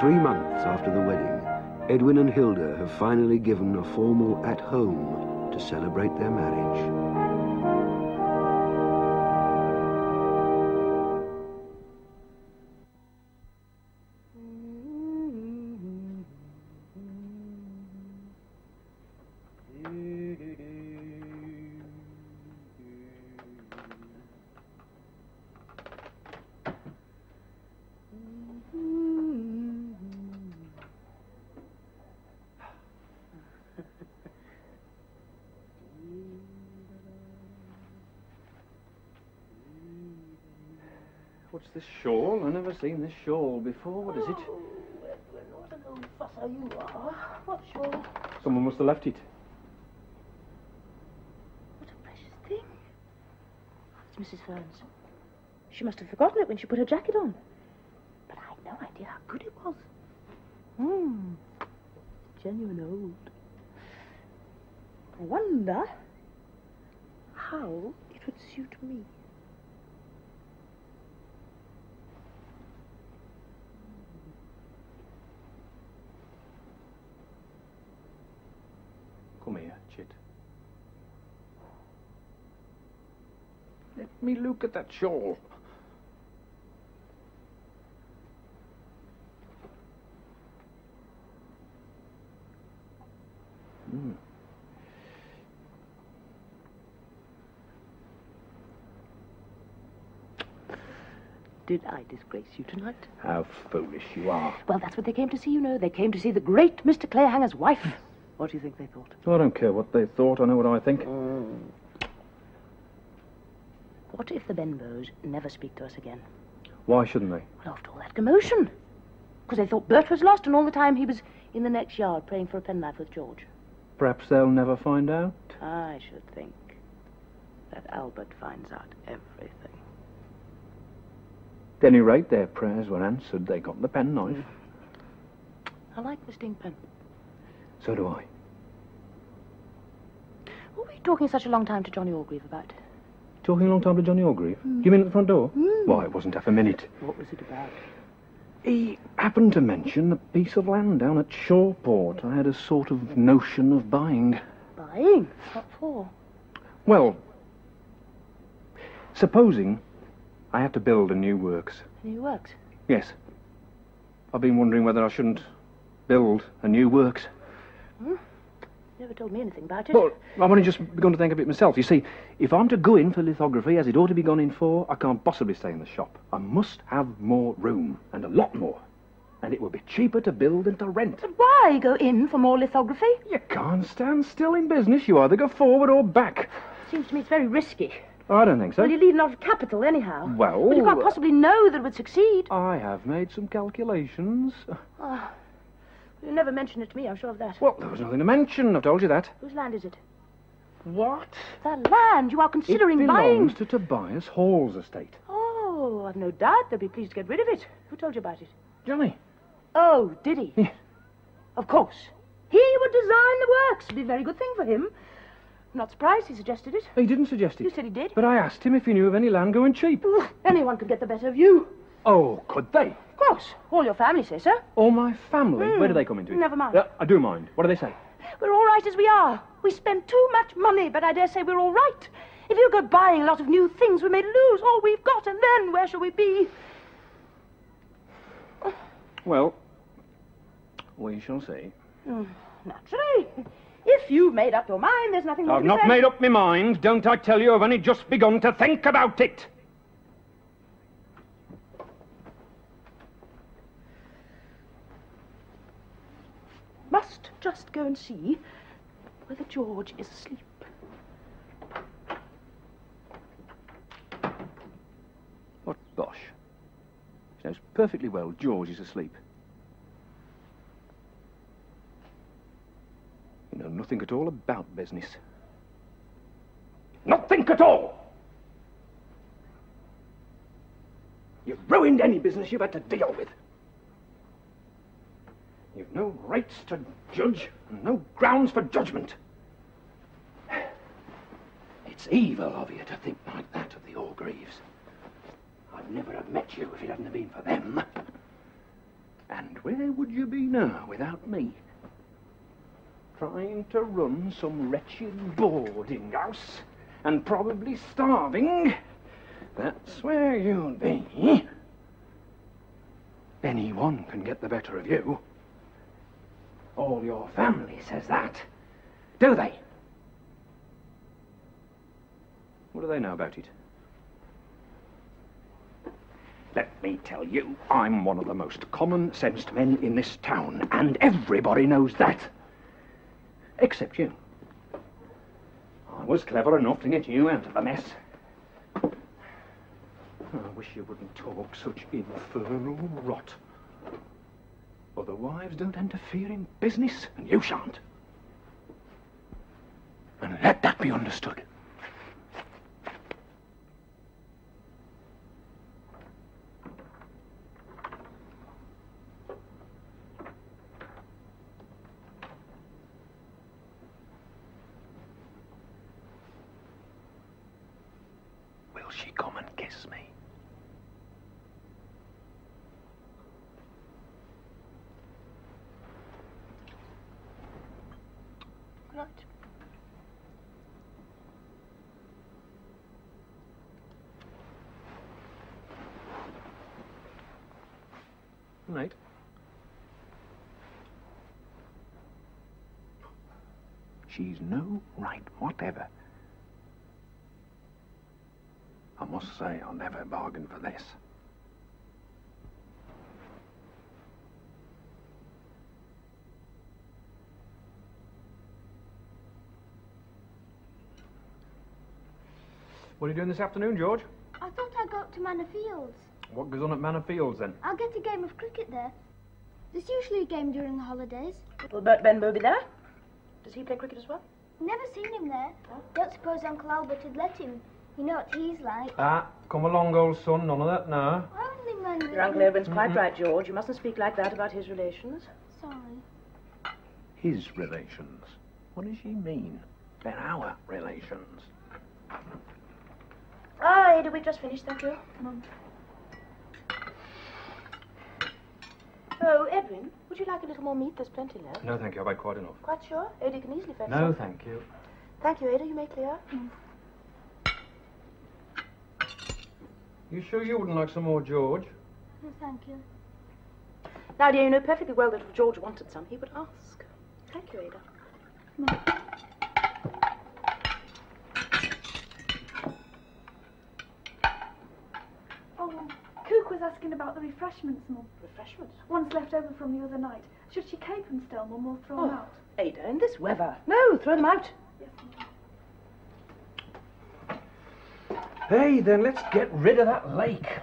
3 months after the wedding, Edwin and Hilda have finally given a formal at-home to celebrate their marriage. What's this shawl? I've never seen this shawl before. What is it? Oh, Edwin, what an old fusser you are. What shawl? Someone must have left it. What a precious thing. It's Mrs. Fern's. She must have forgotten it when she put her jacket on. But I had no idea how good it was. Genuine old. I wonder how it would suit me. Come here, Chit. Let me look at that shawl. Did I disgrace you tonight? How foolish you are. Well, that's what they came to see, you know. They came to see the great Mr. Clayhanger's wife. What do you think they thought? Oh, I don't care what they thought. I know what I think. What if the Benbows never speak to us again? Why shouldn't they? Well, after all that commotion. Because they thought Bert was lost and all the time he was in the next yard praying for a penknife with George. Perhaps they'll never find out. I should think that Albert finds out everything. At any rate, their prayers were answered. They got the penknife. I like the sting pen. So do I. What were you talking such a long time to Johnny Orgreave about? Talking a long time to Johnny Orgreave? Do you mean at the front door? Why, it wasn't half a minute. What was it about? He happened to mention a piece of land down at Shawport. I had a sort of notion of buying. Buying? What for? Well, supposing I have to build a new works. New works? Yes. I've been wondering whether I shouldn't build a new works. Never told me anything about it. Well, I've only just begun to think of it myself. You see, if I'm to go in for lithography, as it ought to be gone in for, I can't possibly stay in the shop. I must have more room, and a lot more. And it would be cheaper to build than to rent. But why go in for more lithography? You can't stand still in business. You either go forward or back. Seems to me it's very risky. Oh, I don't think so. Well, you need a lot of capital anyhow. Well... you can't possibly know that it would succeed. I have made some calculations. Oh, you never mentioned it to me, I'm sure of that. Well, there was nothing to mention. I've told you that. Whose land is it? What? The land you are considering it buying. belongs to Tobias Hall's estate. Oh, I've no doubt they'll be pleased to get rid of it. Who told you about it? Johnny. Oh, did he? Yes. Of course. He would design the works. It'd be a very good thing for him. I'm not surprised he suggested it. He didn't suggest it. You said he did. But I asked him if he knew of any land going cheap. Ooh, anyone could get the better of you. Oh, could they? Of course. All your family say so. All my family? Where do they come into it? Never mind. I do mind. What do they say? We're all right as we are. We spend too much money, but I dare say we're all right. If you go buying a lot of new things, we may lose all we've got, and then where shall we be? Well, we shall see. Naturally. If you've made up your mind, there's nothing more I've to be not said. made up my mind. Don't I tell you I've only just begun to think about it? Must just go and see whether George is asleep. What bosh. She knows perfectly well George is asleep. You know nothing at all about business. Nothing at all! You've ruined any business you've had to deal with. You've no rights to judge and no grounds for judgment. It's evil of you to think like that of the Orgreaves. I'd never have met you if it hadn't been for them. And where would you be now without me? Trying to run some wretched boarding house and probably starving. That's where you'd be. Anyone can get the better of you. All your family says that, do they? What do they know about it? Let me tell you, I'm one of the most common-sensed men in this town, and everybody knows that. Except you. I was clever enough to get you out of the mess. I wish you wouldn't talk such infernal rot. Other wives don't interfere in business, and you shan't. And let that be understood. Will she come and kiss me? Right. Right. She's no right whatever. I must say, I'll never bargain for this. What are you doing this afternoon, George? I thought I'd go up to Manor Fields. What goes on at Manor Fields, then? I'll get a game of cricket there. There's usually a game during the holidays. Will Bert Benbow be there? Does he play cricket as well? Never seen him there. Don't suppose Uncle Albert would let him. You know what he's like. Ah, come along, old son. None of that now. Only Manor. Your Uncle Edwin's quite right, George. You mustn't speak like that about his relations. Sorry. His relations? What does she mean? They're our relations. Ah, Ada, we've just finished, thank you. Come on. Oh, Edwin, would you like a little more meat? There's plenty left. No, thank you. I've had quite enough. Quite sure? Ada can easily fetch No, some. thank you. Thank you, Ada. You may clear. You sure you wouldn't like some more, George? No, thank you. Now, dear, you know perfectly well that if George wanted some, he would ask. Thank you, Ada. Oh, Cook was asking about the refreshments, Mum. Refreshments? One's left over from the other night. Should she keep them still, Mum, or throw them out? Ada, in this weather. No, throw them out. Yes, Mum. Hey, then let's get rid of that lake.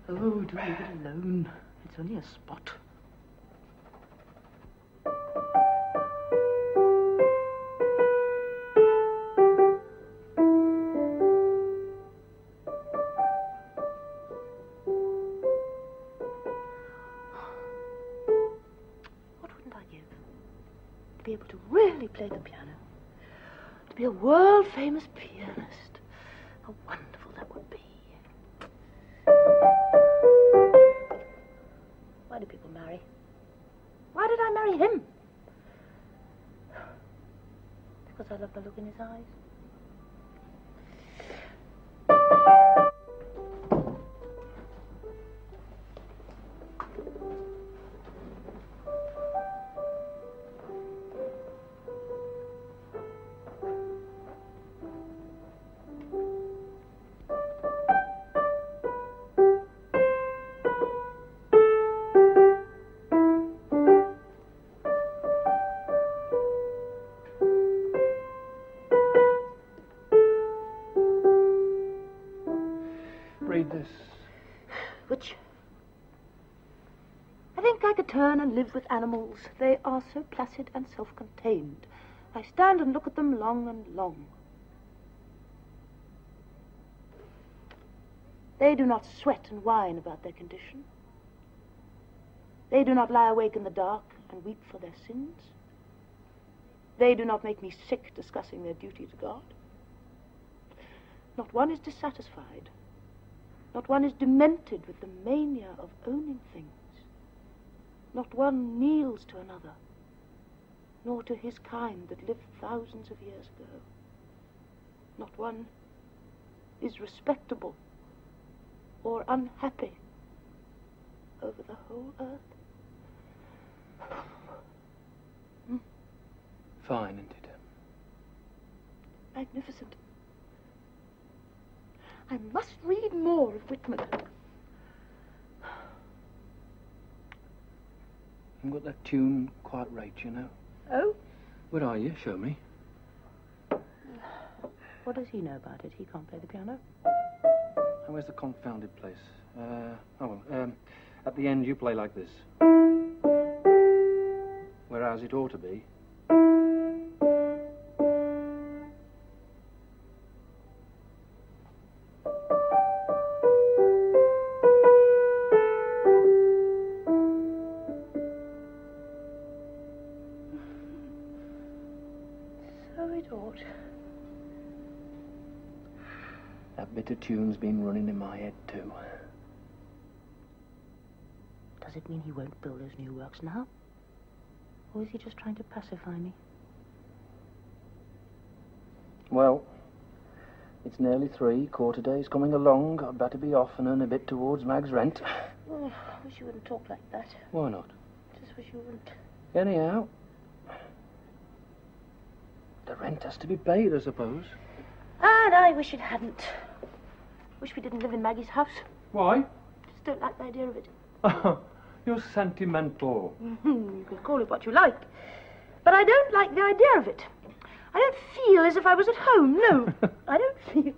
Oh, do leave it alone. It's only a spot. What wouldn't I give to be able to really play the piano? To be a world-famous pianist. How wonderful that would be. Why do people marry? Why did I marry him? Because I love the look in his eyes. Read this. Which? I think I could turn and live with animals. They are so placid and self-contained. I stand and look at them long and long. They do not sweat and whine about their condition. They do not lie awake in the dark and weep for their sins. They do not make me sick discussing their duty to God. Not one is dissatisfied. Not one is demented with the mania of owning things. Not one kneels to another, nor to his kind that lived thousands of years ago. Not one is respectable or unhappy over the whole earth. Fine, isn't it? Magnificent. I must read more of Whitman. You've got that tune quite right, you know. Oh? Where are you? Show me. What does he know about it? He can't play the piano. Oh, where's the confounded place? At the end you play like this. Whereas it ought to be. So it ought. That bit of tune's been running in my head too. Does it mean he won't build those new works now? Or is he just trying to pacify me? Well, it's nearly 3, quarter day's coming along. I'd better be off and earn a bit towards Mag's rent. Oh, I wish you wouldn't talk like that. Why not? Just wish you wouldn't. Anyhow, the rent has to be paid, I suppose. And I wish it hadn't. Wish we didn't live in Maggie's house. Why? Just don't like the idea of it. You're sentimental. You can call it what you like. But I don't like the idea of it. I don't feel as if I was at home, no. I don't feel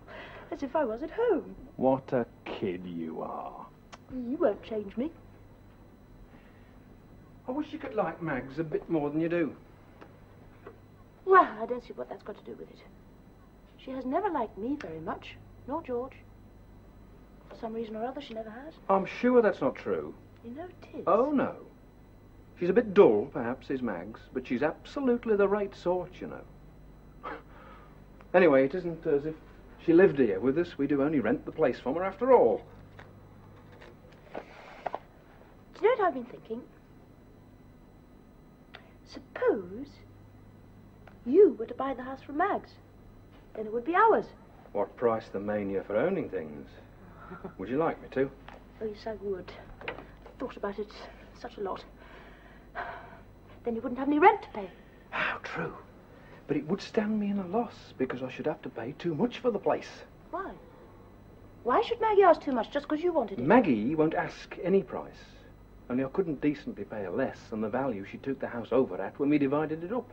as if I was at home. What a kid you are. You won't change me. I wish you could like Mags a bit more than you do. Well, I don't see what that's got to do with it. She has never liked me very much, nor George. For some reason or other, she never has. I'm sure that's not true. You know it is. Oh, no. She's a bit dull, perhaps, is Mags, but she's absolutely the right sort, you know. Anyway, it isn't as if she lived here with us. We do only rent the place from her after all. Do you know what I've been thinking? Suppose you were to buy the house from Mags. Then it would be ours. What price the mania for owning things? Would you like me to? Oh, yes, I would. Thought about it such a lot. Then you wouldn't have any rent to pay. How true. But it would stand me in a loss, because I should have to pay too much for the place. Why? Why should Maggie ask too much just because you wanted it? Maggie won't ask any price. Only I couldn't decently pay her less than the value she took the house over at when we divided it up.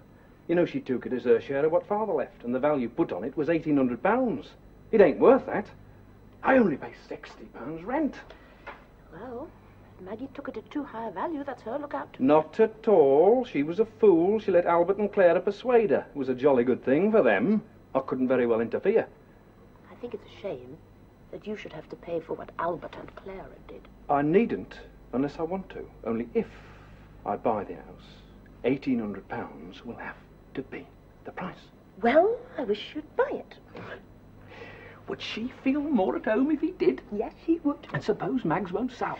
You know, she took it as her share of what Father left, and the value put on it was £1,800. It ain't worth that. I only pay £60 rent. Well, if Maggie took it at too high a value, that's her lookout. Not at all. She was a fool. She let Albert and Clara persuade her. It was a jolly good thing for them. I couldn't very well interfere. I think it's a shame that you should have to pay for what Albert and Clara did. I needn't, unless I want to. Only if I buy the house, £1,800 will have to be the price. Well, I wish you'd buy it. Would she feel more at home if he did? Yes, she would. And suppose Mags won't sell?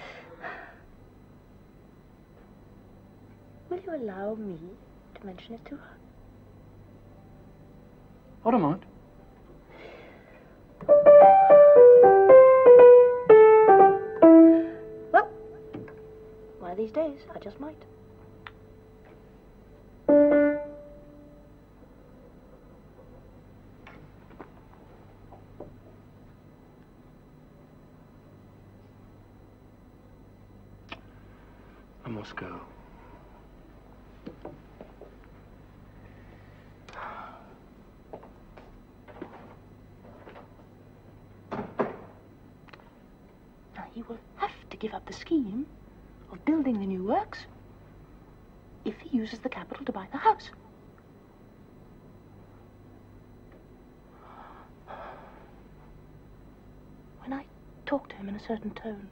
Will you allow me to mention it to her? I don't mind. Well, one of these days, I just might. I must go. Now, he will have to give up the scheme of building the new works if he uses the capital to buy the house. When I talk to him in a certain tone,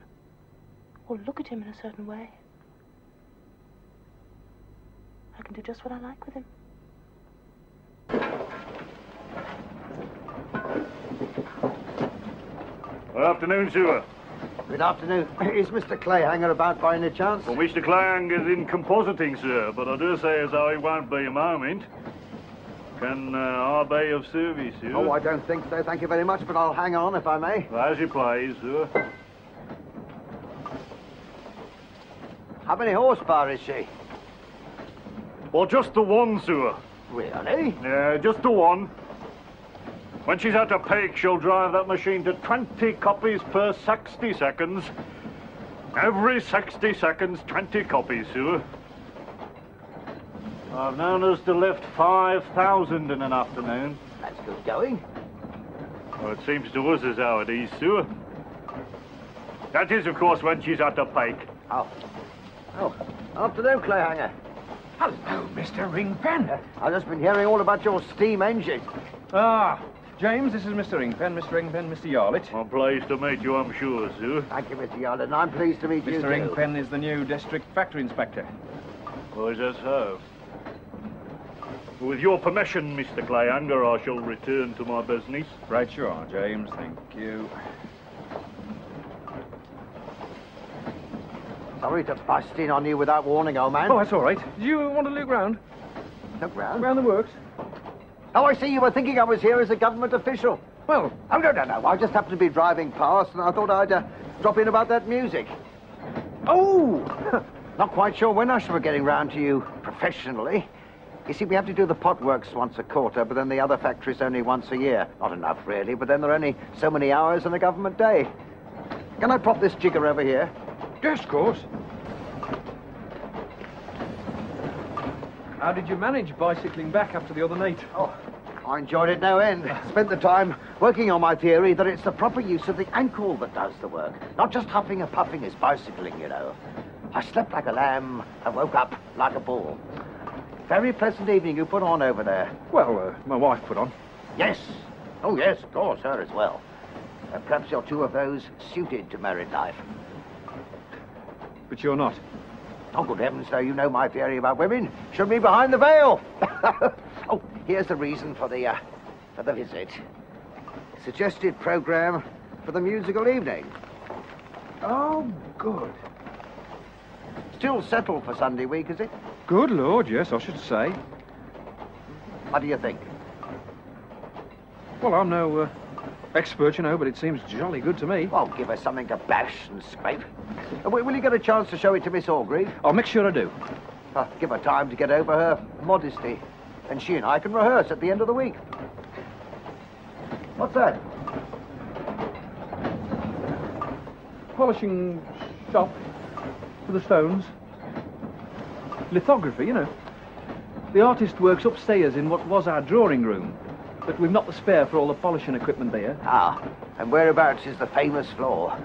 or look at him in a certain way, I can do just what I like with him. Good afternoon, Sewer. Good afternoon. Is Mr. Clayhanger about by any chance? Well, Mr. Clayhanger's in compositing, sir, but I do say as though he won't be a moment. Can I be of service, sir? Oh, I don't think so. Thank you very much, but I'll hang on if I may. As you please, sir. How many horsepower is she? Well, just the one, sir. Really? Yeah, just the one. When she's at her peak, she'll drive that machine to 20 copies per 60 seconds. Every 60 seconds, 20 copies, sir. I've known us to lift 5,000 in an afternoon. That's good going. Well, it seems to us as how it is, sir. That is, of course, when she's at her peak. Oh. Oh, afternoon, Clayhanger. Hello, Mr. Ringpen. I've just been hearing all about your steam engine. Ah, James, this is Mr. Ringpen. Mr. Ringpen, Mr. Yarlett. I'm pleased to meet you, I'm sure, sir. Thank you, Mr. Yarlett, and I'm pleased to meet you, Mr. too. Ringpen is the new district factory inspector. Oh, is that so? With your permission, Mr. Clayhanger, I shall return to my business. Right you are, James. Thank you. Sorry to bust in on you without warning, old man. Oh, that's all right. Do you want to look round? Look round. Round the works? Oh, I see you were thinking I was here as a government official. Well... Oh, no. I just happened to be driving past, and I thought I'd drop in about that music. Oh! Not quite sure when I shall be getting round to you professionally. You see, we have to do the pot works once a quarter, but then the other factories only once a year. Not enough, really, but then there are only so many hours in a government day. Can I prop this jigger over here? Yes, of course. How did you manage bicycling back after the other night? Oh, I enjoyed it no end. Spent the time working on my theory that it's the proper use of the ankle that does the work. Not just huffing and puffing as bicycling, you know. I slept like a lamb and woke up like a bull. Very pleasant evening you put on over there. Well, my wife put on. Yes. Oh, yes, of course, her as well. Perhaps you're two of those suited to married life. But you're not. Oh, good heavens, though, you know my theory about women. Should be behind the veil. Oh, here's the reason for the visit. Suggested program for the musical evening. Oh, good. Still settled for Sunday week, is it? Good Lord, yes, I should say. What do you think? Well, I'm no expert, you know, but it seems jolly good to me. Well, give her something to bash and scrape. Will you get a chance to show it to Miss Orgreave? I'll make sure I do. Give her time to get over her modesty. And she and I can rehearse at the end of the week. What's that? Polishing shop for the stones. Lithography, you know. The artist works upstairs in what was our drawing room, but we've not the spare for all the polishing equipment there. Ah, and whereabouts is the famous floor?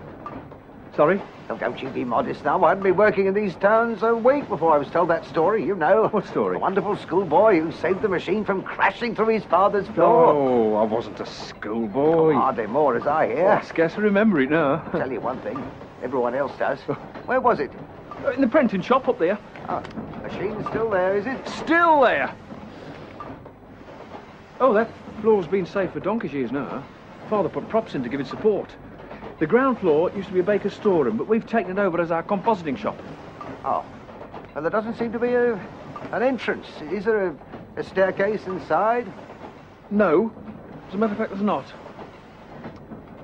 Sorry? Oh, don't you be modest now. I hadn't been working in these towns a week before I was told that story, you know. What story? A wonderful schoolboy who saved the machine from crashing through his father's floor. Oh, I wasn't a schoolboy. Hardly more, as I hear. I scarce remember it now. I'll tell you one thing. Everyone else does. Where was it? In the printing shop up there. Ah, machine's still there, is it? Still there! Oh, that floor's been safe for donkey's years now. Father put props in to give it support. The ground floor used to be a baker's storeroom, but we've taken it over as our compositing shop. Oh. Well, there doesn't seem to be an entrance. Is there a staircase inside? No. As a matter of fact, there's not.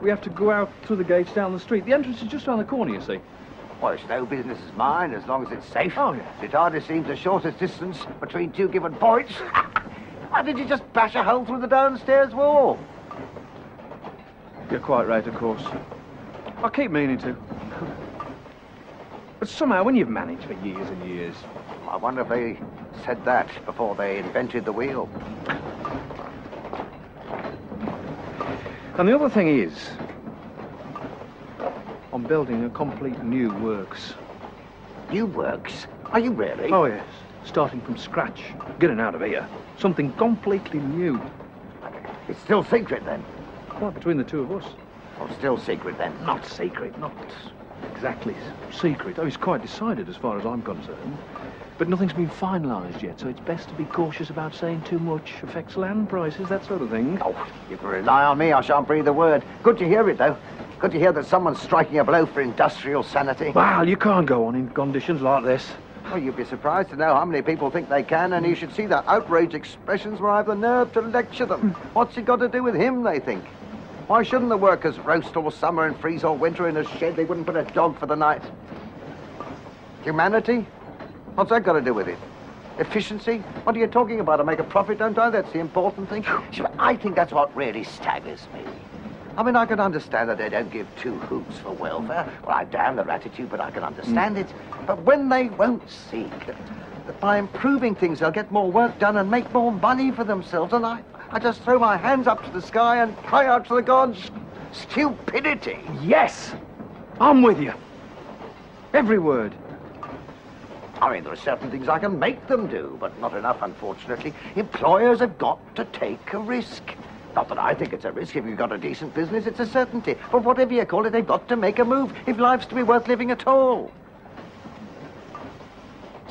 We have to go out through the gates down the street. The entrance is just around the corner, you see. Well, it's no business of mine, as long as it's safe. Oh, yes. It hardly seems the shortest distance between two given points. Why did you just bash a hole through the downstairs wall? You're quite right, of course. I keep meaning to. But somehow, when you've managed for years and years... I wonder if they said that before they invented the wheel. And the other thing is... I'm building a complete new works. New works? Are you really? Oh, yes. Starting from scratch. Getting out of here. Something completely new. It's still secret, then? Well, between the two of us. Oh, still secret, then? Not secret, not exactly secret. Oh, it's quite decided as far as I'm concerned. But nothing's been finalised yet, so it's best to be cautious about saying too much. Affects land prices, that sort of thing. Oh, you can rely on me. I shan't breathe a word. Good to hear it, though. Could you hear that someone's striking a blow for industrial sanity? Well, you can't go on in conditions like this. Well, you'd be surprised to know how many people think they can, and you should see the outraged expressions where I have the nerve to lecture them. What's it got to do with him, they think? Why shouldn't the workers roast all summer and freeze all winter in a shed? They wouldn't put a dog for the night. Humanity? What's that got to do with it? Efficiency? What are you talking about? I make a profit, don't I? That's the important thing. Sure, I think that's what really staggers me. I mean, I can understand that they don't give two hoots for welfare. Well, I damn their attitude, but I can understand it. But when they won't see that by improving things, they'll get more work done and make more money for themselves, and I just throw my hands up to the sky and cry out to the gods, stupidity. Yes! I'm with you. Every word. I mean, there are certain things I can make them do, but not enough, unfortunately. Employers have got to take a risk. Not that I think it's a risk. If you've got a decent business, it's a certainty. But whatever you call it, they've got to make a move if life's to be worth living at all.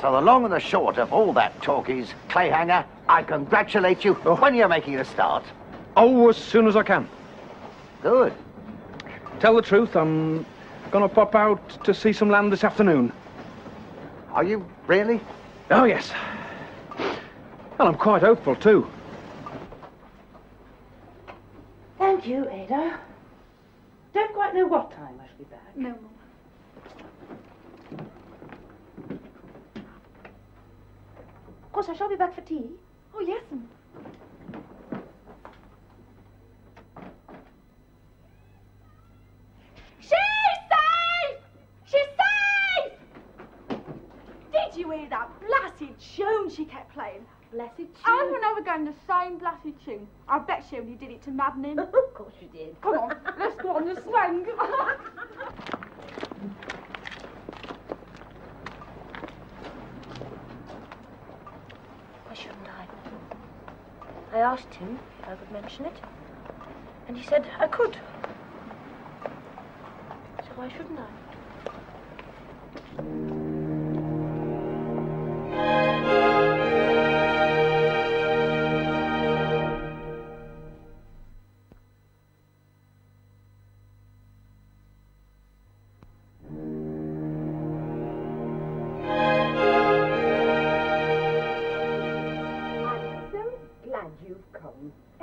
So the long and the short of all that talk is, Clayhanger, I congratulate you. When you're making a start. Oh, as soon as I can. Good. Tell the truth, I'm gonna pop out to see some land this afternoon. Are you really? Oh, yes. Well, I'm quite hopeful, too. Thank you, Ada. Don't quite know what time I shall be back. No, Mum. Of course, I shall be back for tea. Oh, yes, Mum. She's safe! She's safe! Did you hear that blasted tune she kept playing? Blessed tune. Over and over again, the same blasted tune. I bet she only did it to madden him. Of course you did. Come on, let's go on the swing. Why shouldn't I? I asked him if I could mention it, and he said I could. So why shouldn't I?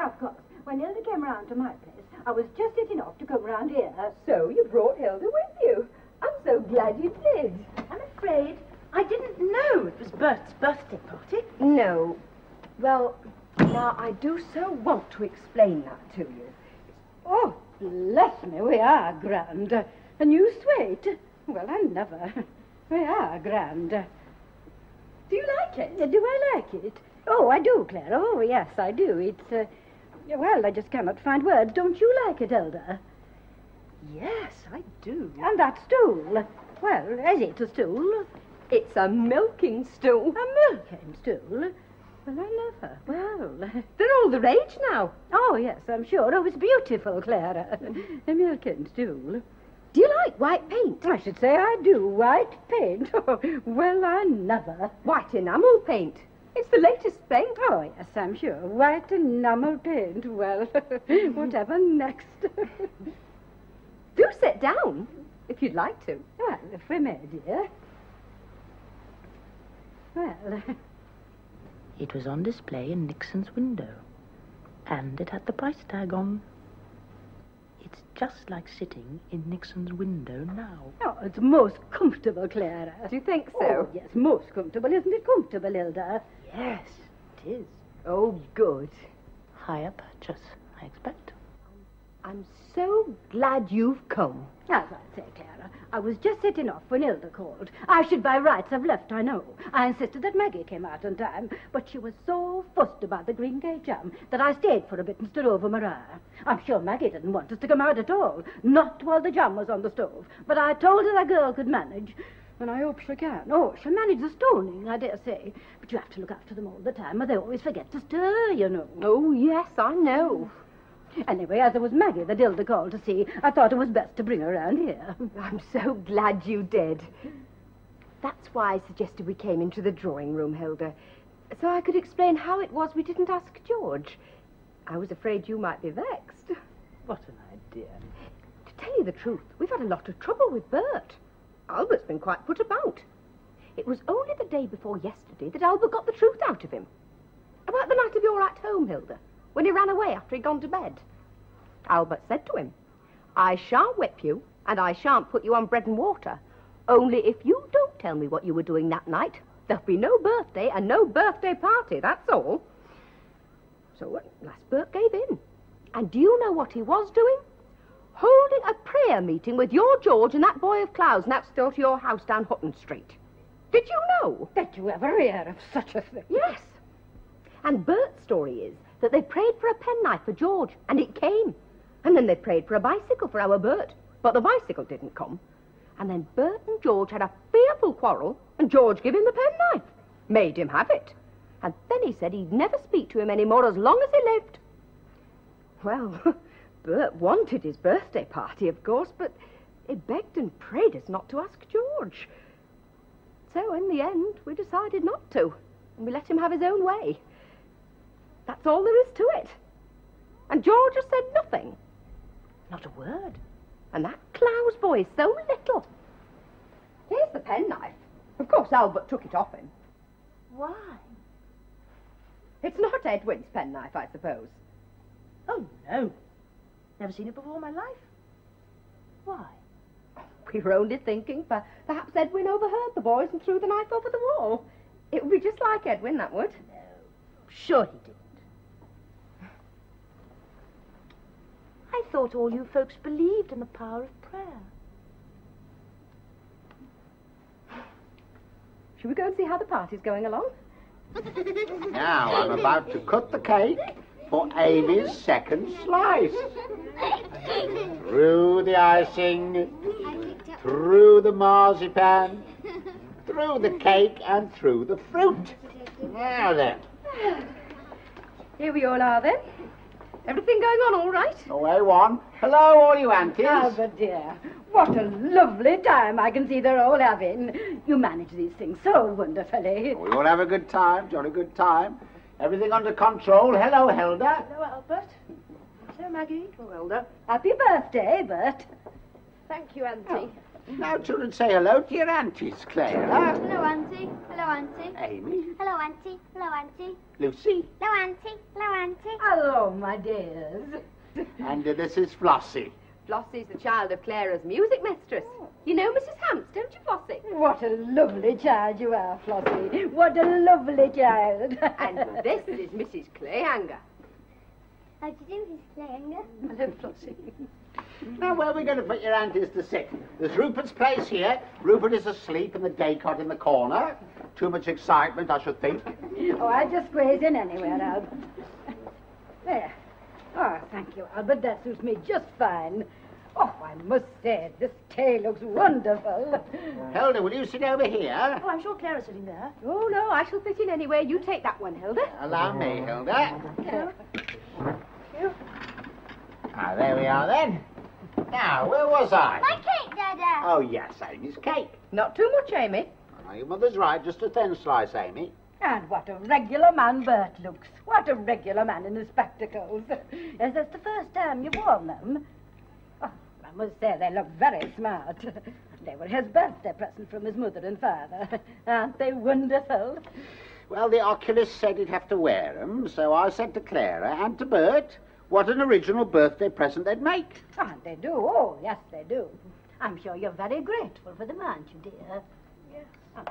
Of course. When Hilda came round to my place, I was just setting off to come round here. So you brought Hilda with you. I'm so glad you did. I'm afraid I didn't know it was Bert's birthday party. No. Well, now I do so want to explain that to you. Oh, bless me, we are grand. A new suite? Well, I never. We are grand. Do you like it? Do I like it? Oh, I do, Clara. Oh, yes, I do. It's, well, I just cannot find words. Don't you like it, Hilda? Yes, I do. And that stool? Well, is it a stool? It's a milking stool. A milking stool? Well, I never. Well, they're all the rage now. Oh, yes, I'm sure. Oh, it's beautiful, Clara. A milking stool. Do you like white paint? I should say I do. White paint? Oh, well, I never. White enamel paint. It's the latest paint. Oh, yes, I'm sure. White enamel paint. Well, whatever next. Do sit down, if you'd like to. Well, if we may, dear. Well... It was on display in Nixon's window, and it had the price tag on. It's just like sitting in Nixon's window now. Oh, it's most comfortable, Clara. Do you think so? Oh, yes, most comfortable. Isn't it comfortable, Hilda? Yes, it is. Oh, good. Higher purchase, I expect. I'm so glad you've come. As I say, Clara, I was just setting off when Hilda called. I should by rights have left, I know. I insisted that Maggie came out on time, but she was so fussed about the green gate jam that I stayed for a bit and stood over Maria. I'm sure Maggie didn't want us to come out at all, not while the jam was on the stove. But I told her the girl could manage, and I hope she can. Oh, she'll manage the stoning, I dare say. But you have to look after them all the time, or they always forget to stir, you know. Oh, yes, I know. Anyway, as it was Maggie that Hilda called to see, I thought it was best to bring her around here. I'm so glad you did. That's why I suggested we came into the drawing room, Hilda, so I could explain how it was we didn't ask George. I was afraid you might be vexed. What an idea. To tell tell you the truth, we've had a lot of trouble with Bert. Albert's been quite put about. It was only the day before yesterday that Albert got the truth out of him. About the night of your at home, Hilda, when he ran away after he'd gone to bed. Albert said to him, I shan't whip you, and I shan't put you on bread and water. Only if you don't tell me what you were doing that night, there'll be no birthday and no birthday party, that's all. So at last Bert gave in. And do you know what he was doing? Holding a prayer meeting with your George and that boy of Clouds next door to your house down Hutton Street. Did you know? Did you ever hear of such a thing? Yes. And Bert's story is that they prayed for a penknife for George, and it came. And then they prayed for a bicycle for our Bert, but the bicycle didn't come. And then Bert and George had a fearful quarrel, and George gave him the penknife. Made him have it. And then he said he'd never speak to him any more as long as he lived. Well, Bert wanted his birthday party, of course, but he begged and prayed us not to ask George. So in the end, we decided not to, and we let him have his own way. That's all there is to it. And George has said nothing. Not a word. And that Clowes boy is so little. Here's the penknife. Of course, Albert took it off him. Why? It's not Edwin's penknife, I suppose. Oh, no. Never seen it before in my life. Why? We were only thinking perhaps Edwin overheard the boys and threw the knife over the wall. It would be just like Edwin, that would. No. Sure he didn't. I thought all you folks believed in the power of prayer. Shall we go and see how the party's going along? Now I'm about to cut the cake for Amy's second slice. Through the icing, through the marzipan, through the cake and through the fruit. Now then. Here we all are then. Everything going on all right? Oh, A1. Hello, all you aunties. Albert, dear, what a lovely time I can see they're all having. You manage these things so wonderfully. We all have a good time, jolly good time. Everything under control. Hello, Hilda. Hello, Albert. Hello, Maggie. Hello, Hilda. Happy birthday, Bert. Thank you, Auntie. Now, children, say hello to your aunties, Clara. Hello, Auntie. Hello, Auntie. Amy. Hello, Auntie. Hello, Auntie. Lucy. Hello, Auntie. Hello, Auntie. Hello, my dears. And this is Flossie. Flossie's the child of Clara's music mistress. You know Mrs. Hamps, don't you, Flossie? What a lovely child you are, Flossie. What a lovely child. And this is Mrs. Clayhanger. How do you do, Miss Clayhanger? Hello, Flossie. Now, where are we going to put your aunties to sit? There's Rupert's place here. Rupert is asleep in the day cot in the corner. Too much excitement, I should think. Oh, I just graze in anywhere, Albert. There. Oh, thank you, Albert. That suits me just fine. Oh, I must say, this tea looks wonderful. Hilda, will you sit over here? Oh, I'm sure Clara's sitting there. Oh, no, I shall fit in anywhere. You take that one, Hilda. Allow me, Hilda. Hello. Ah, there we are then. Now, where was I? My cake, Dada. Oh, yes, Amy's cake. Not too much, Amy. Oh, your mother's right, just a thin slice, Amy. And what a regular man Bert looks. What a regular man in his spectacles. Yes, that's the first time you've worn them. Oh, I must say they look very smart. They were his birthday present from his mother and father. Aren't they wonderful? Well, the oculist said he'd have to wear them, so I said to Clara and to Bert what an original birthday present they'd make. Ah, they do. Oh, yes, they do. I'm sure you're very grateful for them, aren't you, dear? Yes. Oh.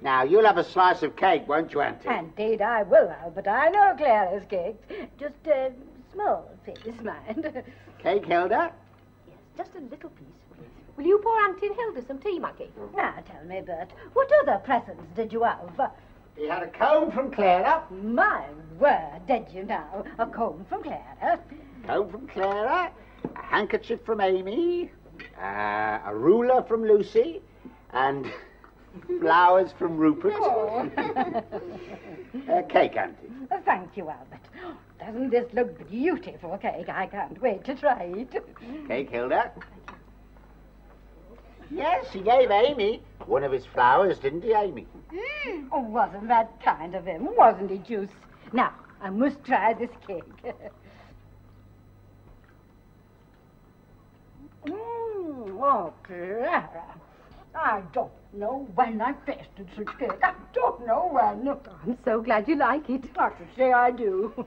Now, you'll have a slice of cake, won't you, Auntie? Indeed, I will, Albert. I know Clara's cakes. Just a small piece, mind. Cake, Hilda? Yes, just a little piece, please. Will you pour Auntie and Hilda some tea, Maggie? Now, tell me, Bert, what other presents did you have? He had a comb from Clara. My word, did you now? A comb from Clara. Comb from Clara. A handkerchief from Amy. A ruler from Lucy. And flowers from Rupert. Oh. Cake, Auntie. Thank you, Albert. Doesn't this look beautiful cake? I can't wait to try it. Cake, Hilda. Yes, he gave Amy one of his flowers, didn't he, Amy? Oh, wasn't that kind of him? Wasn't he, Juice? Now, I must try this cake. Oh, Clara. I don't know when I tasted such cake. I don't know when. I'm so glad you like it. I should say I do.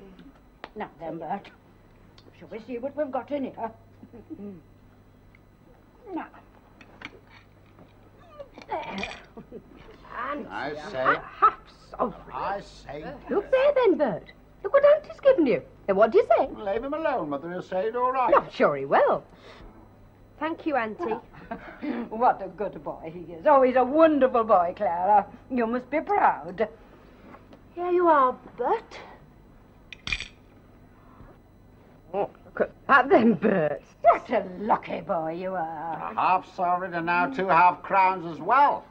Now then, Bert. Shall we see what we've got in here? Now. There. And I say. Sorry. I say. Look there then, Bert. Look what Auntie's given you. Then what do you say? Leave him alone, Mother. He'll say it all right. I'm sure he will. Thank you, Auntie. What a good boy he is. Oh, he's a wonderful boy, Clara. You must be proud. Here you are, Bert. Oh, look at that then, Bert. What a lucky boy you are. A half sovereign and now 2 half-crowns as well.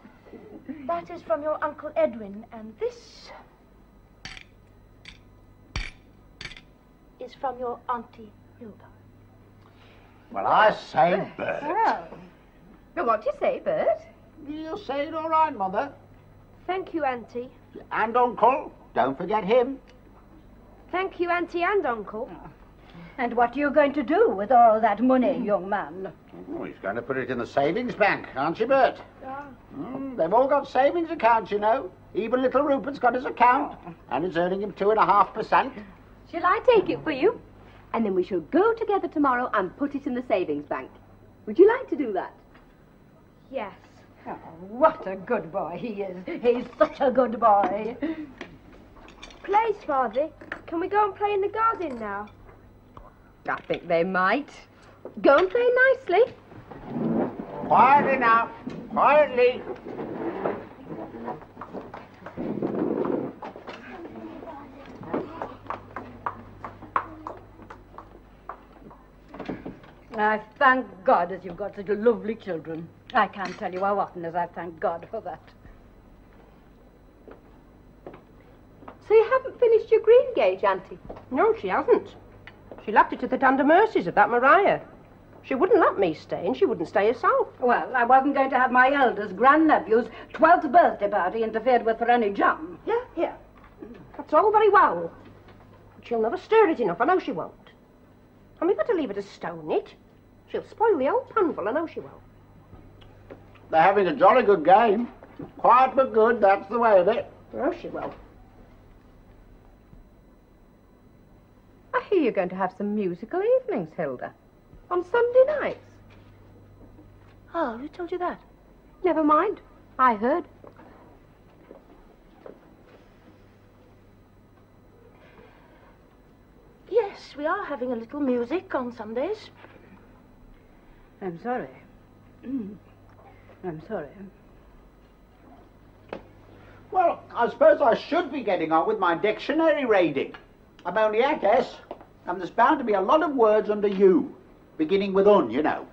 That is from your Uncle Edwin, and this is from your Auntie Hilda. Well, I say, Bert. Well, Now, what do you say, Bert? You'll say it all right, Mother. Thank you, Auntie. And Uncle. Don't forget him. Thank you, Auntie and Uncle. and what are you going to do with all that money, young man? Oh, he's going to put it in the savings bank, aren't you, Bert? They've all got savings accounts, you know. Even little Rupert's got his account, and it's earning him 2.5%. Shall I take it for you? And then we shall go together tomorrow and put it in the savings bank. Would you like to do that? Yes. Oh, what a good boy he is. He's such a good boy. Place, Father. Can we go and play in the garden now? I think they might. Go and play nicely. Quietly now. Quietly. I thank God that you've got such lovely children. I can't tell you how often as I thank God for that. So you haven't finished your green gauge, Auntie? No, she hasn't. She left it to the tender mercies of that Maria. She wouldn't let me stay, and she wouldn't stay herself. Well, I wasn't going to have my eldest grandnephew's 12th birthday party interfered with for any jam. Here. That's all very well. But she'll never stir it enough, I know she won't. And we've got to leave her to stone it. She'll spoil the old panful, I know she will. They're having a jolly good game. Quiet but good, that's the way of it. I know she will. I hear you're going to have some musical evenings, Hilda. On Sunday nights. Oh, who told you that? Never mind. I heard. Yes, we are having a little music on Sundays. I'm sorry. I'm sorry. Well, I suppose I should be getting on with my dictionary raiding. I'm only at S, and there's bound to be a lot of words under U, beginning with un, you know.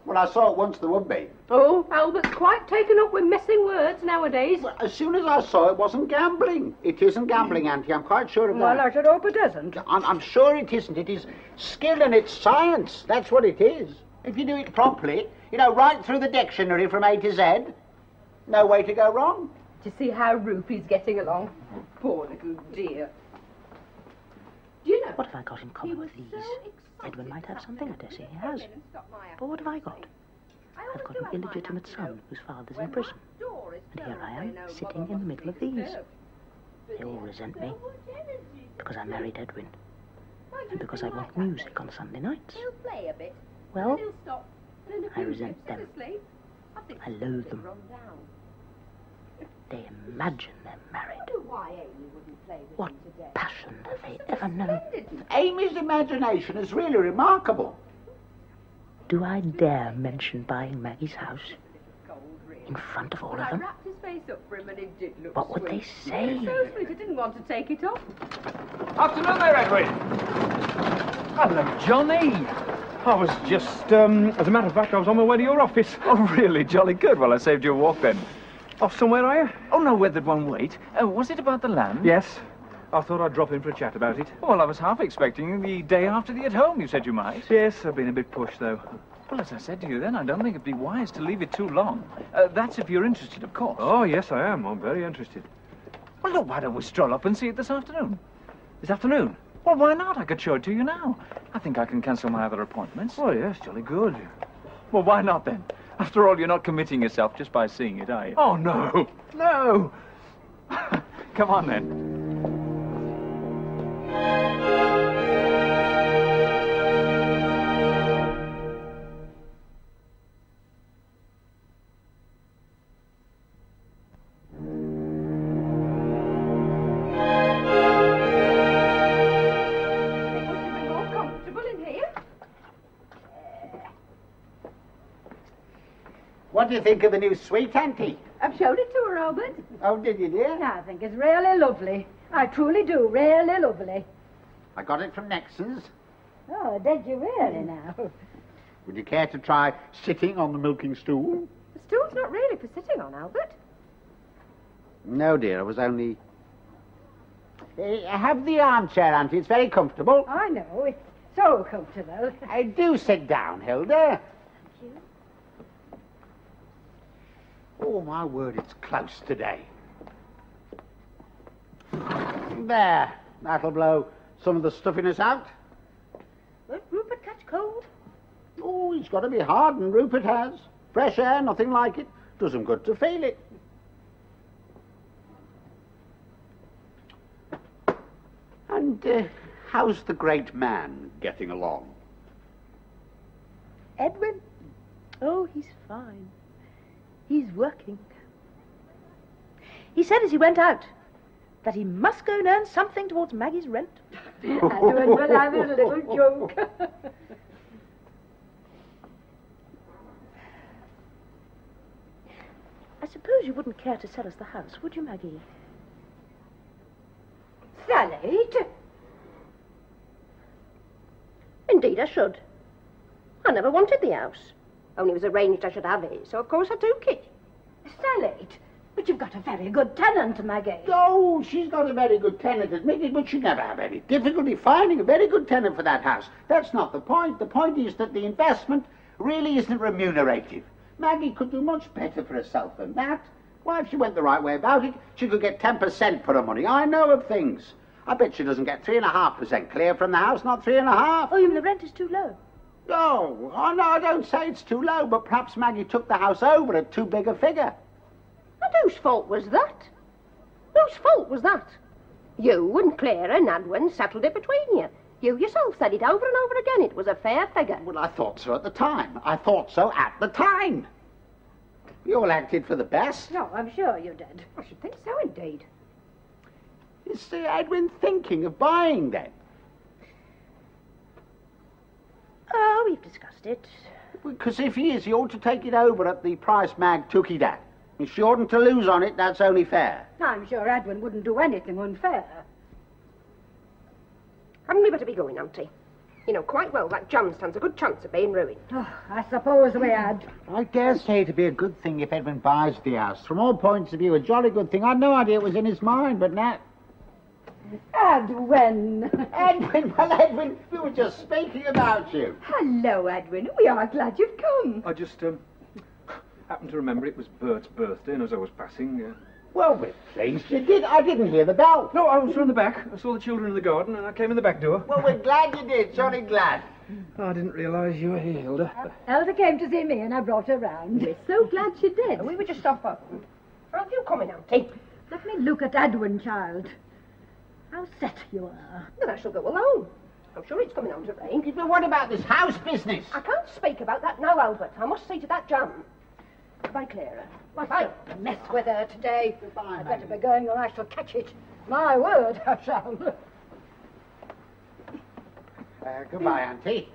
Well, I saw it once there would be. Oh, Albert's quite taken up with missing words nowadays. Well, as soon as I saw it wasn't gambling. It isn't gambling, Auntie, I'm quite sure of that. Well, I should hope it isn't. I'm sure it isn't. It is skill and it's science. That's what it is. If you do it properly, you know, right through the dictionary from A to Z, no way to go wrong. Do you see how Rupie's getting along? Poor little dear. Do you know? What have I got in common with these? Edwin might have something, I dare say he has. But what have I got? I've got an illegitimate son whose father's in prison. And here I am, sitting in the middle of these. They all resent me. Because I married Edwin. And because I want music on Sunday nights. Well, I resent them. I loathe them. They imagine they're married. What passion have they ever known? Amy's imagination is really remarkable. Do I dare mention buying Maggie's house? In front of all of them? wrapped his face up for him and it did look What would they say? So sweet, I didn't want to take it off. Afternoon there, Edwin. Hello, Johnny. I was just, as a matter of fact, I was on my way to your office. Oh, really? Jolly good. Well, I saved you a walk then. Off somewhere, are you? Oh, no, weathered one wait. Was it about the land? Yes. I thought I'd drop in for a chat about it. Well, I was half expecting you the day after the at home you said you might. Yes, I've been a bit pushed, though. Well, as I said to you then, I don't think it'd be wise to leave it too long. That's if you're interested, of course. Oh, yes, I am. I'm very interested. Well, look, why don't we stroll up and see it this afternoon? This afternoon? Well, why not? I could show it to you now. I think I can cancel my other appointments. Oh, yes, jolly good. Well, why not then? After all, you're not committing yourself just by seeing it, are you? Oh, no. No. Come on then. What do you think of the new suite, Auntie? I've showed it to her, Albert. Oh, did you, dear? I think it's really lovely. I truly do, really lovely. I got it from Nexon's. Oh, did you really now? Would you care to try sitting on the milking stool? The stool's not really for sitting on, Albert. No, dear, I was only... have the armchair, Auntie. It's very comfortable. I know, it's so comfortable. Do sit down, Hilda. Thank you. Oh, my word, it's close today. There. That'll blow some of the stuffiness out. Won't Rupert catch cold? Oh, he's got to be hardened, Rupert has. Fresh air, nothing like it. Does him good to feel it. And how's the great man getting along? Edwin? Oh, he's fine. He's working. He said as he went out that he must go and earn something towards Maggie's rent. Edwin will have his little joke. I suppose you wouldn't care to sell us the house, would you, Maggie? Sell it? Indeed I should. I never wanted the house. Only it was arranged I should have it, so of course I took it. Sell it? But you've got a very good tenant, Maggie. Oh, she's got a very good tenant, admitted, but she'd never have any difficulty finding a very good tenant for that house. That's not the point. The point is that the investment really isn't remunerative. Maggie could do much better for herself than that. Why, if she went the right way about it, she could get 10% for her money. I know of things. I bet she doesn't get 3.5% clear from the house, not 3.5. Oh, you mean the rent is too low? Oh, no, I don't say it's too low, but perhaps Maggie took the house over at too big a figure. And whose fault was that? Whose fault was that? You and Clara and Edwin settled it between you. You yourself said it over and over again. It was a fair figure. Well, I thought so at the time. I thought so at the time. We all acted for the best. No, I'm sure you did. I should think so, indeed. Is Edwin thinking of buying then? Oh, we've discussed it. Because if he is, he ought to take it over at the price Mag took it at. If she oughtn't to lose on it, that's only fair. I'm sure Edwin wouldn't do anything unfair. Hadn't we better be going, Auntie? You know quite well that John stands a good chance of being ruined. Oh, I suppose we had. I dare say it'd be a good thing if Edwin buys the house. From all points of view, a jolly good thing. I'd no idea it was in his mind, but now... Edwin. Edwin, well, Edwin, we were just speaking about you. Hello, Edwin. We are glad you've come. I just happened to remember it was Bert's birthday, and as I was passing... Well, we're pleased you did. I didn't hear the bell. No, I was from the back. I saw the children in the garden, and I came in the back door. Well, we're glad you did. Jolly glad. I didn't realise you were here, Hilda. Elsa came to see me, and I brought her round. We're so glad she did. We were just off. Aren't you coming, Auntie? Let me look at Edwin, child. How set you are. Then I shall go alone. I'm sure it's coming on to rain. But what about this house business? I can't speak about that now, Albert. I must see to that John. Goodbye, Clara. What's a mess with her today? Goodbye, I'd better be going or I shall catch it. My word, I shall. Goodbye, Auntie.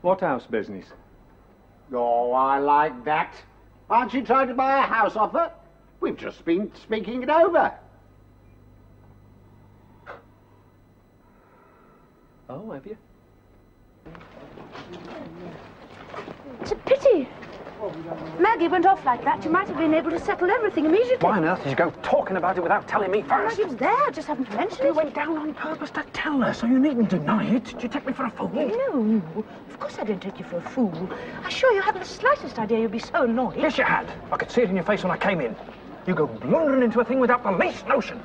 What house business? Oh, I like that. Aren't you trying to buy a house off her? We've just been speaking it over. Oh, have you? It's a pity. Maggie went off like that. You might have been able to settle everything immediately. Why on earth did you go talking about it without telling me first? Maggie was there. I just happened to mention it. You went down on purpose to tell her, so you needn't deny it. Did you take me for a fool? No. Of course I didn't take you for a fool. I assure you hadn't the slightest idea you'd be so annoyed. Yes, you had. I could see it in your face when I came in. You go blundering into a thing without the least notion.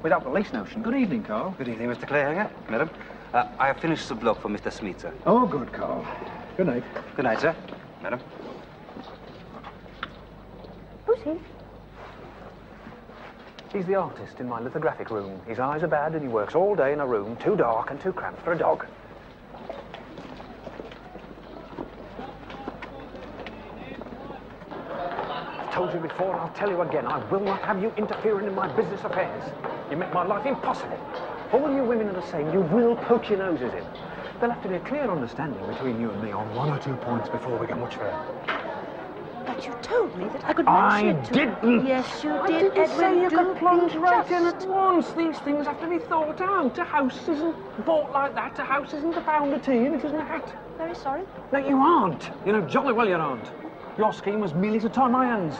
Without the least notion. Good evening, Carl. Good evening, Mr. Clayhanger. Madam. I have finished the block for Mr. Smeater. Oh, good, Carl. Good night. Good night, sir. madam. Who's he? He's the artist in my lithographic room. His eyes are bad and he works all day in a room too dark and too cramped for a dog. I've told you before and I'll tell you again, I will not have you interfering in my business affairs. You make my life impossible. All you women are the same. You will poke your noses in. There'll have to be a clear understanding between you and me on 1 or 2 points before we get much further. But you told me that I could I mention it to you. didn't. Yes, you I did, didn't say you could plunge right in just. at once. These things have to be thought out. A house isn't bought like that. A house isn't a pound of tea and it isn't a hat. Very sorry. No, you aren't. You know jolly well you aren't. Your scheme was merely to tie my hands.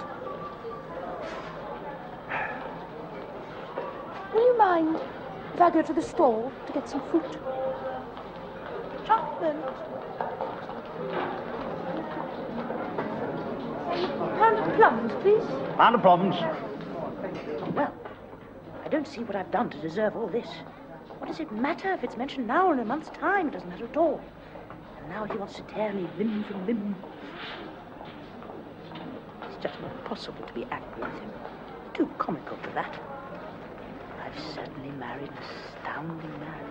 Will you mind if I go to the stall to get some fruit? Chocolate. Pound of plums, please. Pound of plums. Well, I don't see what I've done to deserve all this. What does it matter if it's mentioned now or in a month's time? It doesn't matter at all. And now he wants to tear me limb from limb. It's just not possible to be angry with him. Too comical for that. I've certainly married an astounding man.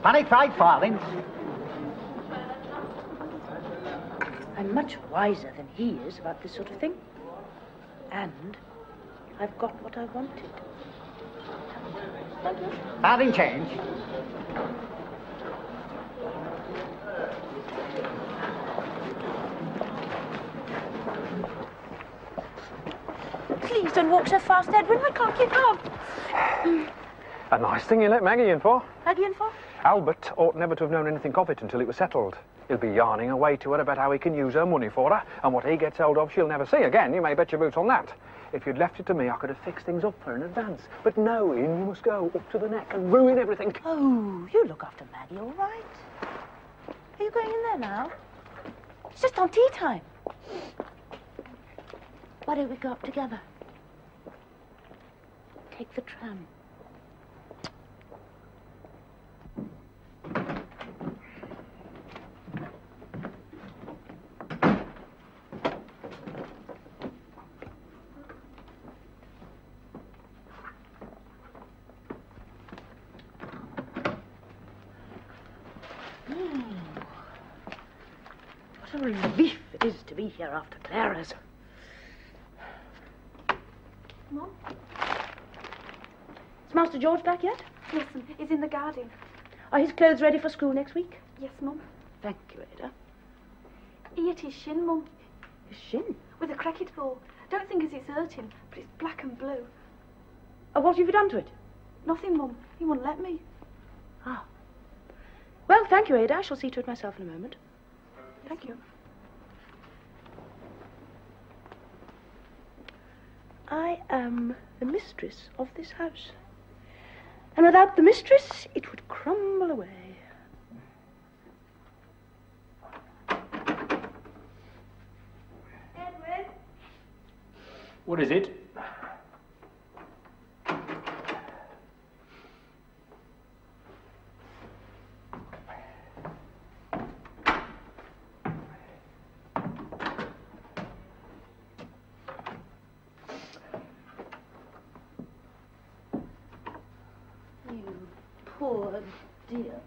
25 farthings. I'm much wiser than he is about this sort of thing. And I've got what I wanted. Thank you. Farthing change. Please don't walk so fast, Edwin. I can't keep up. A nice thing you let Maggie in for. Maggie in for? Albert ought never to have known anything of it until it was settled. He'll be yarning away to her about how he can use her money for her, and what he gets hold of she'll never see again. You may bet your boots on that. If you'd left it to me, I could have fixed things up for her in advance. But no, in you must go, up to the neck, and ruin everything. Oh, you look after Maggie, all right. Are you going in there now? It's just on tea time. Why don't we go up together? Take the tram. What a relief it is to be here after Clara's. Mum? Is Master George back yet? Yes, he's in the garden. Are his clothes ready for school next week? Yes, Mum. Thank you, Ada. He hit his shin, Mum. His shin? With a cricket ball. Don't think as it's hurting, but it's black and blue. Oh, what have you done to it? Nothing, Mum. He wouldn't let me. Ah. Well, thank you, Ada. I shall see to it myself in a moment. Thank you. I am the mistress of this house. And without the mistress, it would crumble away. Edwin? What is it? Poor dear.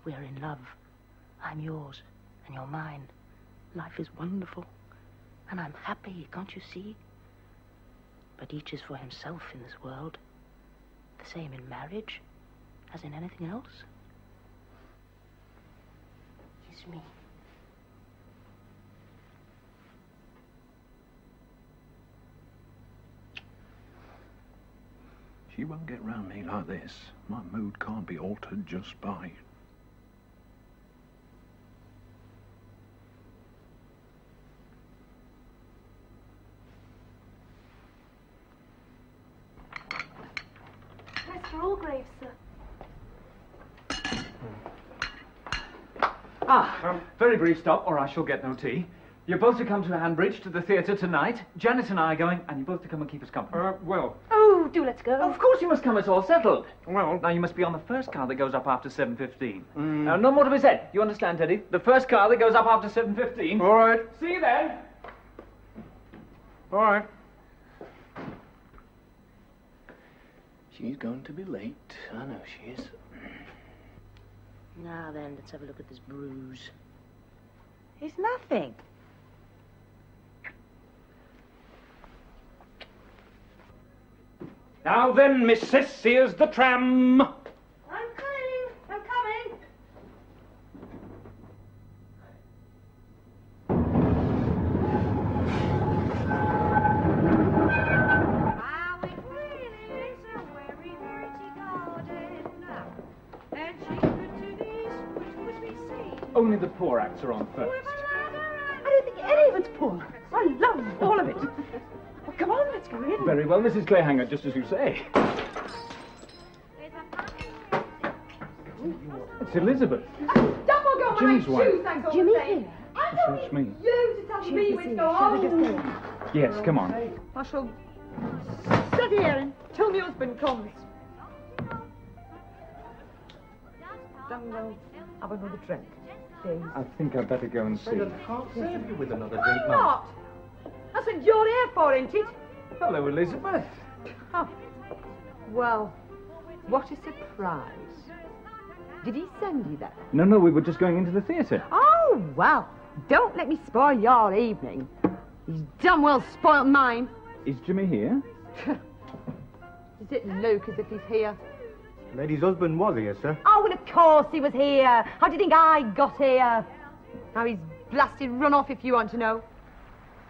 We're in love. I'm yours, and you're mine. Life is wonderful, and I'm happy, can't you see? But each is for himself in this world. The same in marriage as in anything else. Kiss me. She won't get round me like this. My mood can't be altered just by... Mr. Allgrave, sir. Very brief stop, or I shall get no tea. You're both to come to Hanbridge, to the theatre tonight. Janet and I are going, and you're both to come and keep us company. well... Oh, do let's go. Of course you must come, it's all settled. Well, now you must be on the first car that goes up after 7:15. No more to be said. You understand, Teddy? The first car that goes up after 7:15. All right. See you then. All right. She's going to be late. I know she is. Now then, let's have a look at this bruise. It's nothing. Now then, missus, here's the tram. I'm coming. I'm coming. How it really is a very dirty garden, and she could to these which would be seen. Only the poor acts are on first. I don't think any of it's poor. I love all of it. Well, come on, let's go in. Very well, Mrs. Clayhanger, just as you say. It's Elizabeth. Stop or go Jimmy's my wife. shoes, thanks all Jimmy the same. here? I don't That's need me. you to tell me when to go home. Yes, come on. I shall sit here until my husband comes. Don't go have another drink, please. I think I'd better go and see. Can't serve you with another drink, Why not? That's what you're here for, isn't it? Hello, Elizabeth. Oh. Well, what a surprise. Did he send you that? No, we were just going into the theatre. Oh, well, don't let me spoil your evening. He's damn well spoilt mine. Is Jimmy here? Is it Luke as if he's here? Lady's husband was here, sir. Oh, well, of course he was here. How do you think I got here? Now he's blasted run off if you want to know.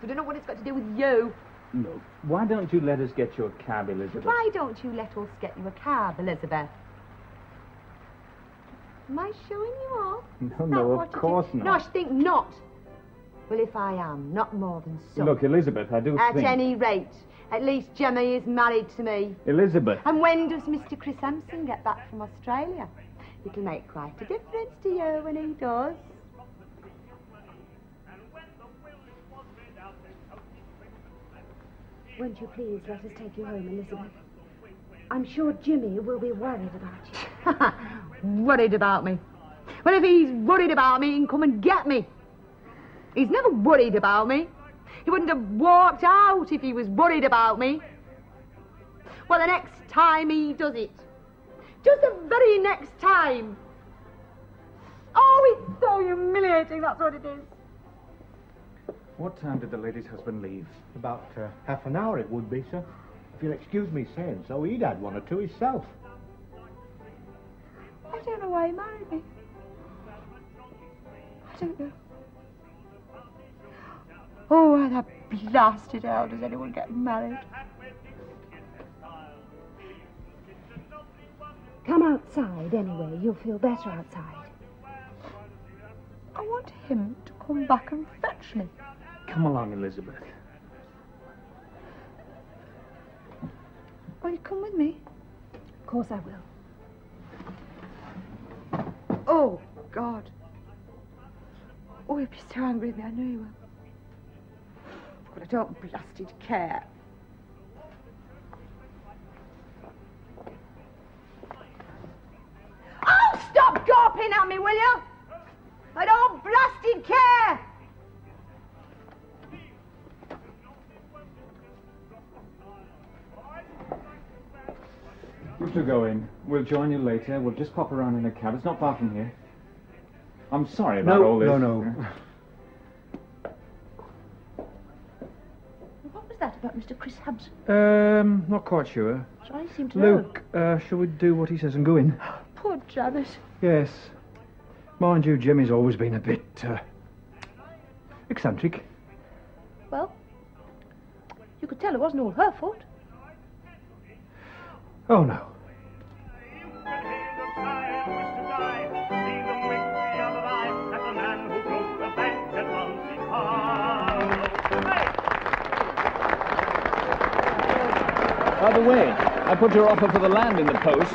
I don't know what it's got to do with you. No. Why don't you let us get you a cab, Elizabeth? Why don't you let us get you a cab, Elizabeth? Am I showing you off? No, of course not. No, I should think not. Well, if I am, not more than so. Look, Elizabeth, I do At think... any rate, at least Jemmy is married to me. Elizabeth. And when does Mr. Chris Hampson get back from Australia? It'll make quite a difference to you when he does. Won't you please let us take you home, Elizabeth? I'm sure Jimmy will be worried about you. Worried about me? Well, if he's worried about me, he can come and get me. He's never worried about me. He wouldn't have walked out if he was worried about me. Well, the next time he does it. Just the very next time. Oh, it's so humiliating, that's what it is. What time did the lady's husband leave? About half an hour it would be, sir. If you'll excuse me saying so, he'd had one or two himself. I don't know why he married me. I don't know. Oh, why the blasted hell does anyone get married? Come outside anyway. You'll feel better outside. I want him to come back and fetch me. Come along, Elizabeth. Will you come with me? Of course I will. Oh, God. Oh, he'll be so angry with me, I know he will. But I don't blasted care. Oh, stop gawping at me, will you? I don't blasted care. You two go in. We'll join you later. We'll just pop around in a cab. It's not far from here. I'm sorry about all this. No. What was that about Mr. Chris Hampson? Not quite sure. So I seem to know. Luke, shall we do what he says and go in? Poor Janet. Yes. Mind you, Jimmy's always been a bit, eccentric. Well, you could tell it wasn't all her fault. Oh, no. By the way, I put your offer for the land in the post.